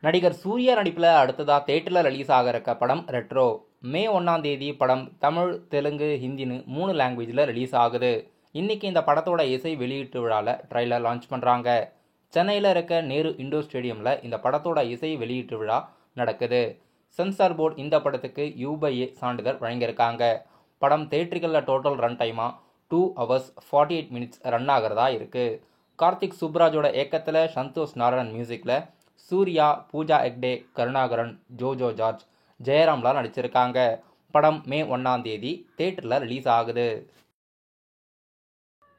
நடிகர் சூர்யா நடிப்பில் அடுத்ததா தேட்டரில் ரிலீஸ் ஆக இருக்க படம் ரெட்ரோ. மே 1ஆம் தேதி படம் தமிழ், தெலுங்கு, ஹிந்தின்னு 3 லாங்குவேஜில் ரிலீஸ் ஆகுது. இன்னைக்கு இந்த படத்தோட இசை வெளியீட்டு விழாவில் ட்ரைலர் லான்ச் பண்ணுறாங்க. சென்னையில் இருக்க நேரு இண்டோர் ஸ்டேடியமில் இந்த படத்தோட இசை வெளியீட்டு விழா நடக்குது. சென்சார் போர்டு இந்த படத்துக்கு U/A சான்றிதழ் வழங்கியிருக்காங்க. படம் தேட்டர்களில் டோட்டல் ரன் டைமாக 2 hours 48 minutes ரன் ஆகிறதா இருக்கு. கார்த்திக் சுப்ராஜோட இயக்கத்தில் சந்தோஷ் நாராயணன் மியூசிக்கில் சூர்யா, பூஜா ஹெக்டே, கருணாகரன், ஜோஜோ ஜார்ஜ், ஜெயராம்லாம் நடிச்சிருக்காங்க. படம் மே 1ஆம் தேதி தேட்டரில் ரிலீஸ் ஆகுது.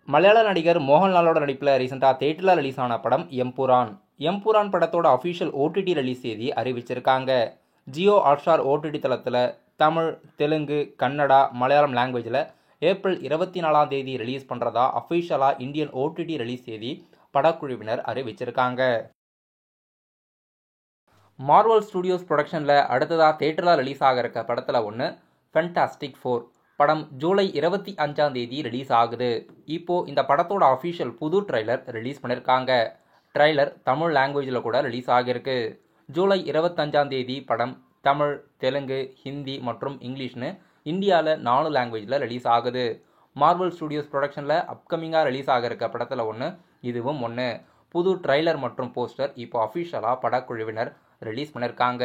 மலையாள நடிகர் மோகன்லாலோட நடிப்பில் ரீசெண்டாக தேட்டரில் ரிலீஸ் ஆன படம் எம்புரான். எம்புரான் படத்தோட அஃபிஷியல் OTT ரிலீஸ் தேதி அறிவிச்சிருக்காங்க. ஜியோ ஹாட்ஸ்டார் OTT தளத்தில் தமிழ், தெலுங்கு, கன்னடா, மலையாளம் லாங்குவேஜில் ஏப்ரல் 24ஆம் தேதி ரிலீஸ் பண்ணுறதா அஃபிஷியலாக இந்தியன் OTT ரிலீஸ் தேதி படக்குழுவினர் அறிவிச்சிருக்காங்க. மார்வல் ஸ்டுடியோஸ் ப்ரொடக்ஷனில் அடுத்ததாக தேட்டரில் ரிலீஸ் ஆக இருக்க படத்தில் ஒன்று ஃபென்டாஸ்டிக் 4. படம் ஜூலை 25ஆம் தேதி ரிலீஸ் ஆகுது. இப்போது இந்த படத்தோட அஃபிஷியல் புது ட்ரைலர் ரிலீஸ் பண்ணியிருக்காங்க. ட்ரைலர் தமிழ் லாங்குவேஜில் கூட ரிலீஸ் ஆகியிருக்கு. ஜூலை 25ஆம் தேதி படம் தமிழ், தெலுங்கு, ஹிந்தி மற்றும் இங்கிலீஷ்னு இந்தியாவில் 4 லாங்குவேஜில் ரிலீஸ் ஆகுது. மார்வல் ஸ்டுடியோஸ் ப்ரொடக்ஷனில் அப்கமிங்காக ரிலீஸ் ஆக இருக்க படத்தில் ஒன்று இதுவும் ஒன்று. புது ட்ரைலர் மற்றும் போஸ்டர் இப்போ அஃபிஷியலாக படக்குழுவினர் ரிலீஸ் பண்ணியிருக்காங்க.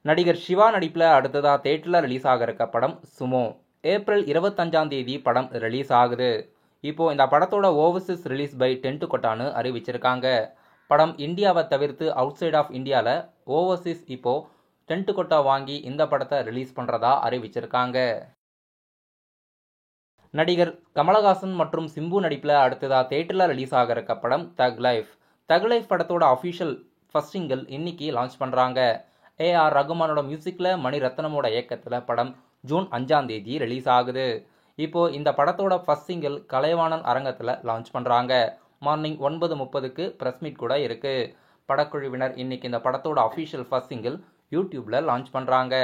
நடிகர் சிவா நடிப்பில் அடுத்ததாக தேட்டரில் ரிலீஸ் ஆக இருக்க படம் சுமோ. ஏப்ரல் 25ஆம் தேதி படம் ரிலீஸ் ஆகுது. இப்போது இந்த படத்தோட ஓவர்சீஸ் ரிலீஸ் பை டென்ட் அறிவிச்சிருக்காங்க. படம் இந்தியாவை தவிர்த்து அவுட் சைட் ஆஃப் இந்தியாவில் ஓவர்சீஸ் இப்போது டென்ட் வாங்கி இந்த படத்தை ரிலீஸ் பண்ணுறதா அறிவிச்சிருக்காங்க. நடிகர் கமலஹாசன் மற்றும் சிம்பு நடிப்பில் அடுத்ததாக தேட்டரில் ரிலீஸ் ஆக இருக்க படம் தக் லைஃப். தக் லைஃப் படத்தோட அஃபிஷியல் ஃபர்ஸ்ட் சிங்கிள் இன்னைக்கு லான்ச் பண்ணுறாங்க. A.R. ரகுமானோட மியூசிக்கில் மணிரத்னமோட இயக்கத்தில் படம் ஜூன் 5ஆம் தேதி ரிலீஸ் ஆகுது. இப்போது இந்த படத்தோட ஃபர்ஸ்ட் சிங்கிள் கலைவாணன் அரங்கத்தில் லான்ச் பண்ணுறாங்க. மார்னிங் 9:30க்கு ப்ரெஸ் மீட் கூட இருக்குது. படக்குழுவினர் இன்னைக்கு இந்த படத்தோட அஃபிஷியல் ஃபர்ஸ்ட் சிங்கிள் யூடியூப்பில் லான்ச் பண்ணுறாங்க.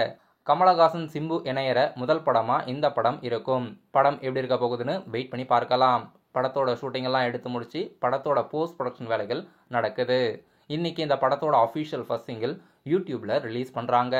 கமலஹாசன், சிம்பு இணையற முதல் படமாக இந்த படம் இருக்கும். படம் எப்படி இருக்க போகுதுன்னு வெயிட் பண்ணி பார்க்கலாம். படத்தோட ஷூட்டிங்கெல்லாம் எடுத்து முடிச்சு படத்தோட போஸ்ட் ப்ரொடக்ஷன் வேலைகள் நடக்குது. இன்னைக்கு இந்த படத்தோட அஃபிஷியல் ஃபர்ஸ்ட் சிங்கிள் யூடியூப்பில் ரிலீஸ் பண்ணுறாங்க.